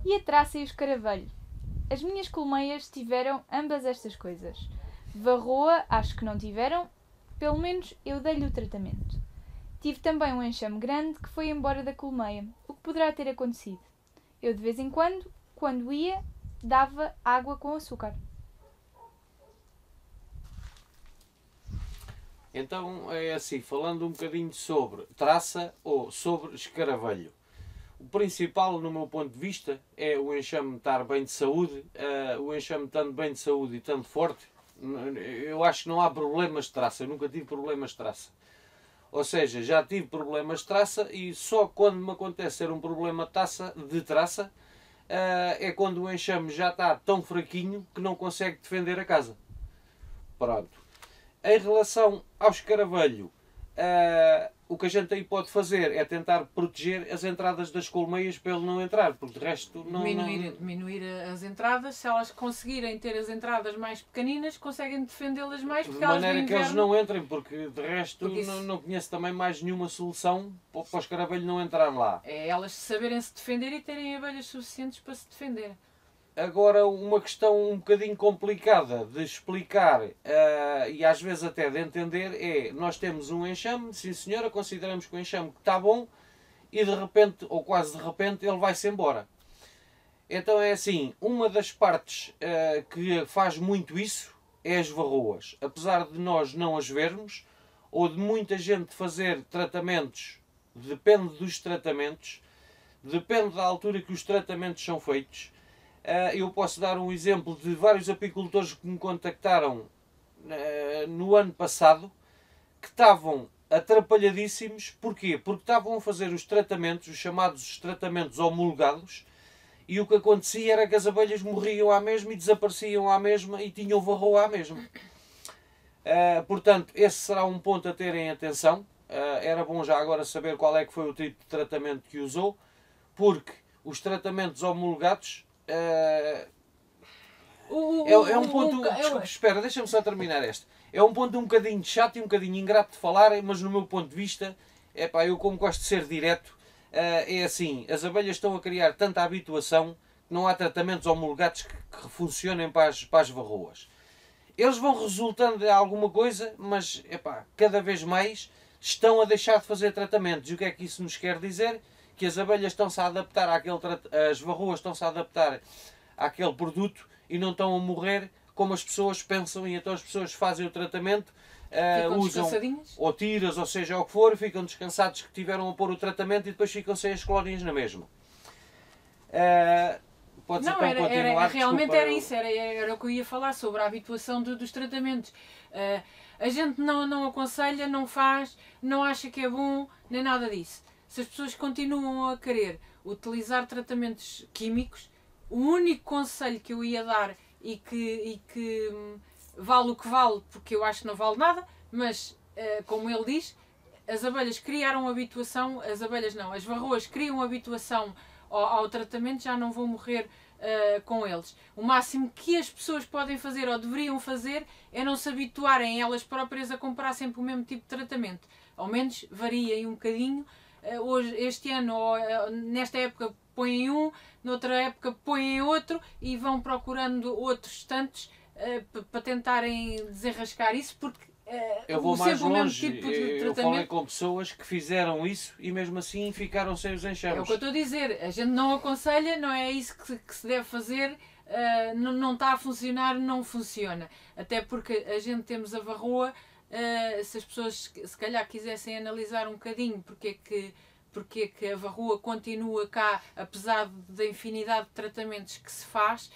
E a traça e o escaravelho? As minhas colmeias tiveram ambas estas coisas. Varroa, acho que não tiveram, pelo menos eu dei-lhe o tratamento. Tive também um enxame grande que foi embora da colmeia. O que poderá ter acontecido? Eu de vez em quando ia, dava água com açúcar. Então é assim, falando um bocadinho sobre traça ou sobre escaravelho. O principal, no meu ponto de vista, é o enxame estar bem de saúde. O enxame estando bem de saúde e estando forte, eu acho que não há problemas de traça. Eu nunca tive problemas de traça. Ou seja, já tive problemas de traça e só quando me acontece ser um problema de traça é quando o enxame já está tão fraquinho que não consegue defender a casa. Pronto. Em relação ao escaravelho, o que a gente aí pode fazer é tentar proteger as entradas das colmeias para ele não entrar, porque de resto não... Diminuir as entradas, se elas conseguirem ter as entradas mais pequeninas, conseguem defendê-las mais, porque de elas maneira no que eles inverno... não entrem, porque de resto não conheço também mais nenhuma solução para o escaravelho não entrar lá. É elas saberem se defender e terem abelhas suficientes para se defender. Agora, uma questão um bocadinho complicada de explicar e às vezes até de entender é: nós temos um enxame, sim senhora, consideramos que o enxame está bom e de repente, ou quase de repente, ele vai-se embora. Então é assim, uma das partes que faz muito isso é as varroas. Apesar de nós não as vermos, ou de muita gente fazer tratamentos, depende dos tratamentos, depende da altura que os tratamentos são feitos. Eu posso dar um exemplo de vários apicultores que me contactaram no ano passado que estavam atrapalhadíssimos. Porquê? Porque estavam a fazer os tratamentos, os chamados tratamentos homologados, e o que acontecia era que as abelhas morriam à mesma e desapareciam à mesma e tinham varroa à mesma. Portanto, esse será um ponto a terem atenção. Era bom já agora saber qual é que foi o tipo de tratamento que usou, porque os tratamentos homologados é um ponto... Desculpe, espera, deixa-me só terminar este. É um ponto um bocadinho chato e um bocadinho ingrato de falar, mas no meu ponto de vista, eu como gosto de ser direto, é assim, as abelhas estão a criar tanta habituação que não há tratamentos homologados que funcionem para as varroas. Eles vão resultando de alguma coisa, mas cada vez mais estão a deixar de fazer tratamentos. E o que é que isso nos quer dizer? Que as abelhas estão-se a adaptar as varroas estão-se a adaptar àquele produto e não estão a morrer como as pessoas pensam, e então as pessoas fazem o tratamento, usam ou tiras, ou seja o que for, ficam descansados que tiveram a pôr o tratamento e depois ficam sem as colónias na mesma. Não, continuar, realmente era isso, era o que eu ia falar sobre a habituação dos tratamentos. A gente não aconselha, não faz, não acha que é bom, nem nada disso. Se as pessoas continuam a querer utilizar tratamentos químicos, o único conselho que eu ia dar e que vale o que vale, porque eu acho que não vale nada, mas como ele diz, as abelhas criaram habituação, as varroas criam habituação ao tratamento, já não vão morrer com eles. O máximo que as pessoas podem fazer ou deveriam fazer é não se habituarem elas próprias a comprar sempre o mesmo tipo de tratamento. Ao menos variem um bocadinho. Hoje, este ano, nesta época põem um, noutra época põem outro e vão procurando outros tantos para tentarem desenrascar isso, porque eu vou mais longe. Tipo eu falei com pessoas que fizeram isso e mesmo assim ficaram sem os enxames. É o que eu estou a dizer, a gente não aconselha, não é isso que se deve fazer, não está a funcionar, não funciona. Até porque a gente temos a varroa. Se as pessoas se calhar quisessem analisar um bocadinho porque é que a varroa continua cá, apesar da infinidade de tratamentos que se faz,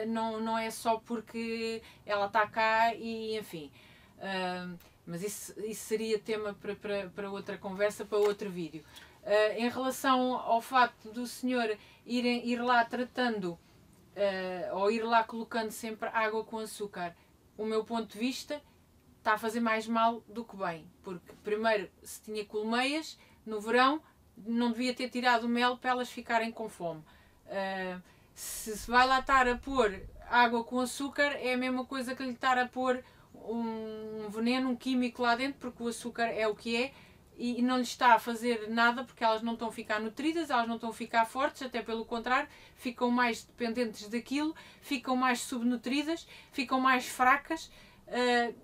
não é só porque ela está cá e enfim. Mas isso seria tema para outra conversa, para outro vídeo. Em relação ao facto do senhor ir lá tratando ou ir lá colocando sempre água com açúcar, o meu ponto de vista, está a fazer mais mal do que bem, porque primeiro, se tinha colmeias no verão, não devia ter tirado o mel para elas ficarem com fome. Se vai lá estar a pôr água com açúcar, é a mesma coisa que lhe estar a pôr um veneno, um químico lá dentro, porque o açúcar é o que é, e não lhes está a fazer nada, porque elas não estão a ficar nutridas, elas não estão a ficar fortes, até pelo contrário, ficam mais dependentes daquilo, ficam mais subnutridas, ficam mais fracas,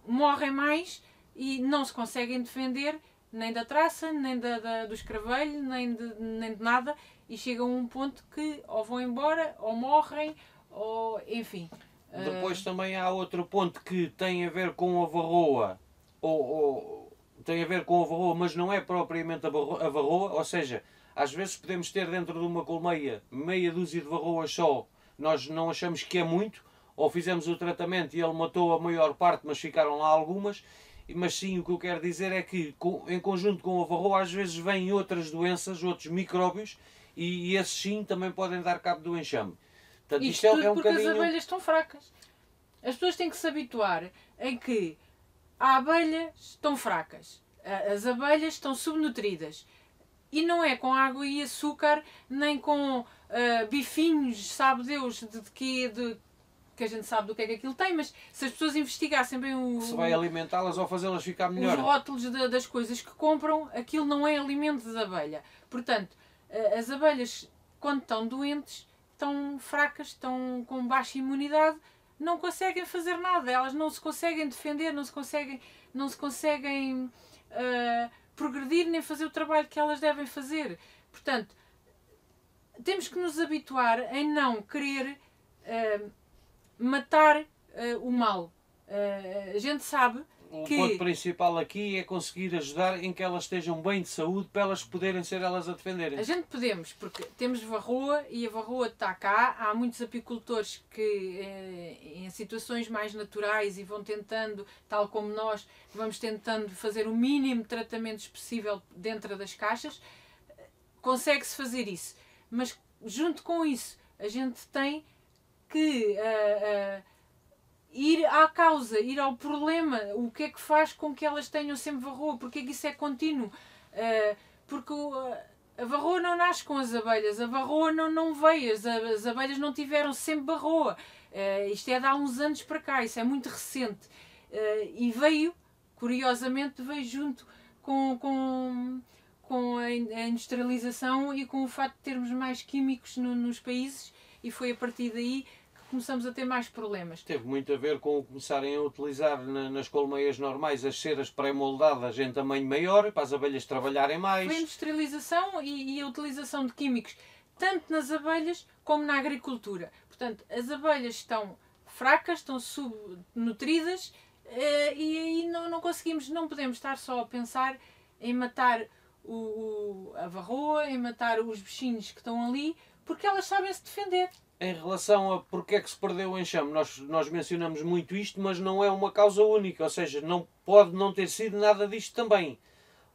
morrem mais e não se conseguem defender nem da traça, nem do escravelho, nem de nada, e chegam a um ponto que ou vão embora, ou morrem, ou enfim. Depois também há outro ponto que tem a ver com a varroa, tem a ver com a varroa, mas não é propriamente a varroa, ou seja, às vezes podemos ter dentro de uma colmeia meia dúzia de varroas só, nós não achamos que é muito, ou fizemos o tratamento e ele matou a maior parte, mas ficaram lá algumas, mas sim, o que eu quero dizer é que em conjunto com a varroa às vezes vêm outras doenças, outros micróbios, e esses sim também podem dar cabo do enxame. Portanto, isto tudo porque as abelhas estão fracas. As pessoas têm que se habituar em que as abelhas estão fracas, as abelhas estão subnutridas. E não é com água e açúcar, nem com bifinhos, sabe Deus, que a gente sabe do que é que aquilo tem, mas se as pessoas investigassem bem se vai alimentá-las ou fazê-las ficar melhor. Os rótulos das coisas que compram, aquilo não é alimento de abelha. Portanto, as abelhas, quando estão doentes, estão fracas, estão com baixa imunidade, não conseguem fazer nada, elas não se conseguem defender, não se conseguem progredir nem fazer o trabalho que elas devem fazer. Portanto, temos que nos habituar em não querer matar o mal. A gente sabe que... O ponto principal aqui é conseguir ajudar em que elas estejam bem de saúde para elas poderem ser elas a defenderem. A gente podemos, porque temos varroa e a varroa está cá. Há muitos apicultores que em situações mais naturais e vão tentando, tal como nós, vamos tentando fazer o mínimo de tratamentos possível dentro das caixas. Consegue-se fazer isso. Mas junto com isso, a gente tem que ir à causa, ir ao problema, o que é que faz com que elas tenham sempre varroa, porque é que isso é contínuo, porque a varroa não nasce com as abelhas, a varroa não veio, as abelhas não tiveram sempre varroa, isto é de há uns anos para cá, isso é muito recente, e veio, curiosamente, veio junto com a industrialização e com o facto de termos mais químicos nos países, e foi a partir daí começamos a ter mais problemas. Teve muito a ver com começarem a utilizar nas colmeias normais as ceras pré-moldadas em tamanho maior, para as abelhas trabalharem mais. Foi a industrialização e a utilização de químicos, tanto nas abelhas como na agricultura. Portanto, as abelhas estão fracas, estão subnutridas e aí não conseguimos, não podemos estar só a pensar em matar a varroa, em matar os bichinhos que estão ali, porque elas sabem se defender. Em relação a porque é que se perdeu o enxame, nós mencionamos muito isto, mas não é uma causa única, ou seja, não pode não ter sido nada disto também.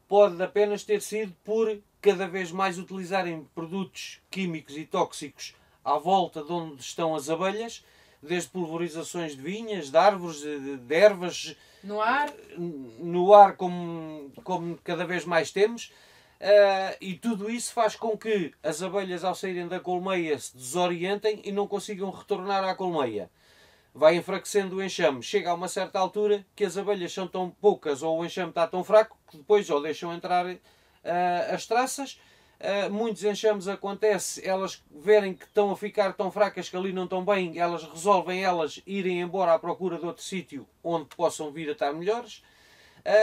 Pode apenas ter sido por cada vez mais utilizarem produtos químicos e tóxicos à volta de onde estão as abelhas, desde pulverizações de vinhas, de árvores, de ervas, no ar como cada vez mais temos. E tudo isso faz com que as abelhas, ao saírem da colmeia, se desorientem e não consigam retornar à colmeia. Vai enfraquecendo o enxame. Chega a uma certa altura que as abelhas são tão poucas ou o enxame está tão fraco que depois ou deixam entrar as traças. Muitos enxames acontece, elas verem que estão a ficar tão fracas que ali não estão bem, elas resolvem irem embora à procura de outro sítio onde possam vir a estar melhores.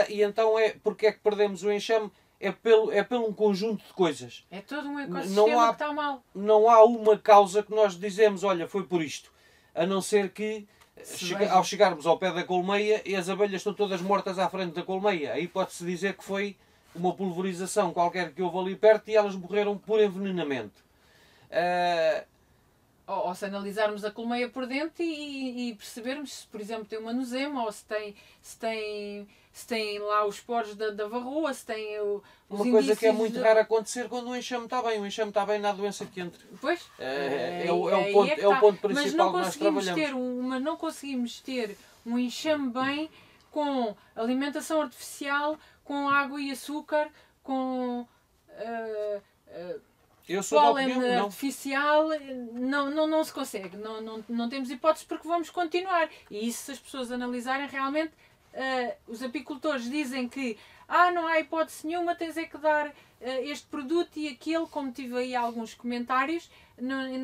E então porque é que perdemos o enxame? É pelo um conjunto de coisas. É todo um ecossistema que está mal. Não há uma causa que nós dizemos, olha, foi por isto. A não ser que, ao chegarmos ao pé da colmeia, e as abelhas estão todas mortas à frente da colmeia. Aí pode-se dizer que foi uma pulverização qualquer que houve ali perto e elas morreram por envenenamento. Ou se analisarmos a colmeia por dentro e percebermos se, por exemplo, tem uma nozema ou se tem lá os poros da varroa, se tem uma coisa que é muito rara acontecer quando o enxame está bem. O enxame está bem, não há doença que entre. Pois. É o ponto principal que nós trabalhamos. Mas não conseguimos ter um enxame bem com alimentação artificial, com água e açúcar, com pólen artificial, não se consegue. Não temos hipóteses porque vamos continuar. E isso, se as pessoas analisarem, realmente os apicultores dizem que não há hipótese nenhuma, tens é que dar este produto e aquele, como tive aí alguns comentários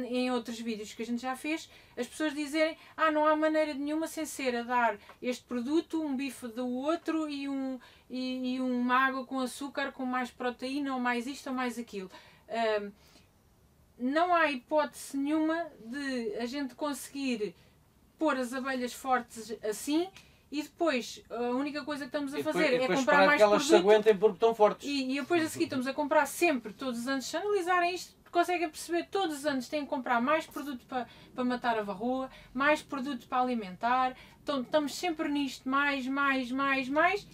em outros vídeos que a gente já fez, as pessoas dizerem não há maneira nenhuma sem ser a dar este produto, um bife do outro e uma água com açúcar, com mais proteína, ou mais isto ou mais aquilo. Não há hipótese nenhuma de a gente conseguir pôr as abelhas fortes assim e depois a única coisa que estamos a fazer é comprar mais produto. Que elas se aguentem porque estão fortes. E depois a seguir estamos a comprar sempre, todos os anos, se analisarem isto, conseguem perceber, todos os anos têm que comprar mais produto para matar a varroa, mais produto para alimentar, então estamos sempre nisto, mais,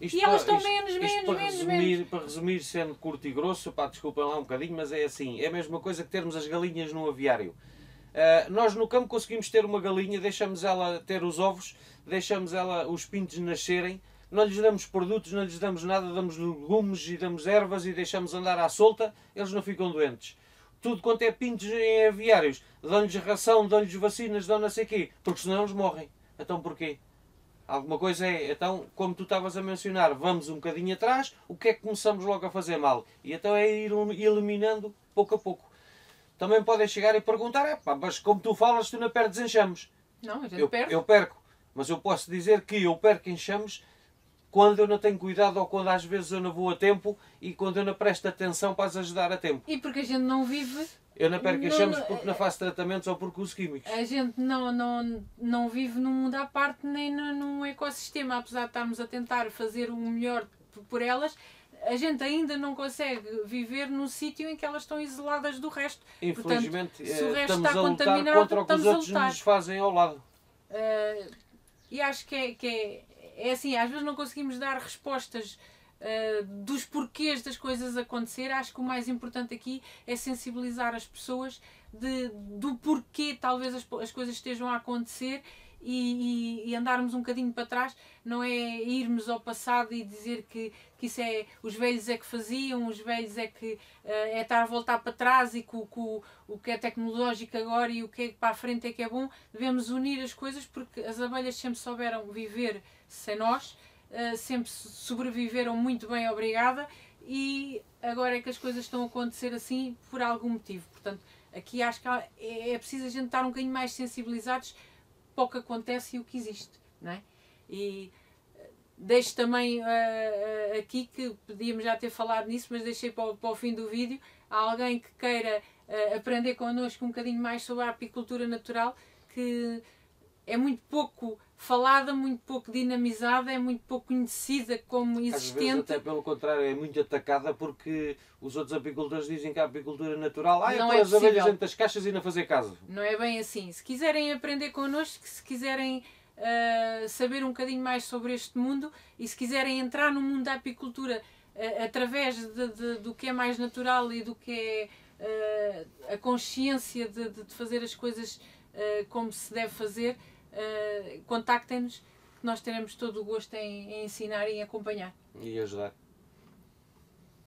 Isto e elas estão menos. Para resumir, sendo curto e grosso, desculpem lá um bocadinho, mas é assim, é a mesma coisa que termos as galinhas no aviário. Nós no campo conseguimos ter uma galinha, deixamos ela ter os ovos, deixamos os pintos nascerem, não lhes damos produtos, não lhes damos nada, damos legumes e damos ervas e deixamos andar à solta, eles não ficam doentes. Tudo quanto é pintos em aviários, dão-lhes ração, dão-lhes vacinas, dão não sei o quê, porque senão eles morrem. Então porquê? Alguma coisa então, como tu estavas a mencionar, vamos um bocadinho atrás, o que é que começamos logo a fazer mal? E então é ir eliminando pouco a pouco. Também podem chegar e perguntar, mas como tu falas, tu não perdes enxames. Não, a gente perde. Eu perco, mas eu posso dizer que eu perco enxames quando eu não tenho cuidado ou quando às vezes eu não vou a tempo e quando eu não presto atenção para as ajudar a tempo. E porque a gente não vive... Eu não perco enxames porque não faço tratamentos ou porque uso químicos. A gente não vive num mundo à parte nem num ecossistema, apesar de estarmos a tentar fazer o melhor por elas, a gente ainda não consegue viver num sítio em que elas estão isoladas do resto. Infelizmente, portanto, se o resto estamos está a lutar contaminado, contra o que os outros nos fazem ao lado. E acho que é assim, às vezes não conseguimos dar respostas dos porquês das coisas acontecer. Acho que o mais importante aqui é sensibilizar as pessoas do porquê talvez as coisas estejam a acontecer e andarmos um bocadinho para trás. Não é irmos ao passado e dizer que isso é os velhos é que faziam, os velhos é que é estar a voltar para trás e que o que é tecnológico agora e o que é para a frente é que é bom. Devemos unir as coisas porque as abelhas sempre souberam viver sem nós, sempre sobreviveram muito bem, obrigada, e agora é que as coisas estão a acontecer assim por algum motivo. Portanto, aqui acho que é preciso a gente estar um bocadinho mais sensibilizados para o que acontece e o que existe, não é? E deixo também aqui, que podíamos já ter falado nisso, mas deixei para o fim do vídeo, há alguém que queira aprender connosco um bocadinho mais sobre a apicultura natural, que é muito pouco falada, muito pouco dinamizada, é muito pouco conhecida como existente. Às vezes até pelo contrário, é muito atacada porque os outros apicultores dizem que a apicultura natural não é é as abelhas dentro das caixas e não fazer caso. Não é bem assim. Se quiserem aprender connosco, se quiserem saber um bocadinho mais sobre este mundo e se quiserem entrar no mundo da apicultura através do que é mais natural e do que é a consciência de fazer as coisas como se deve fazer, contactem-nos, que nós teremos todo o gosto em ensinar e em acompanhar. E ajudar.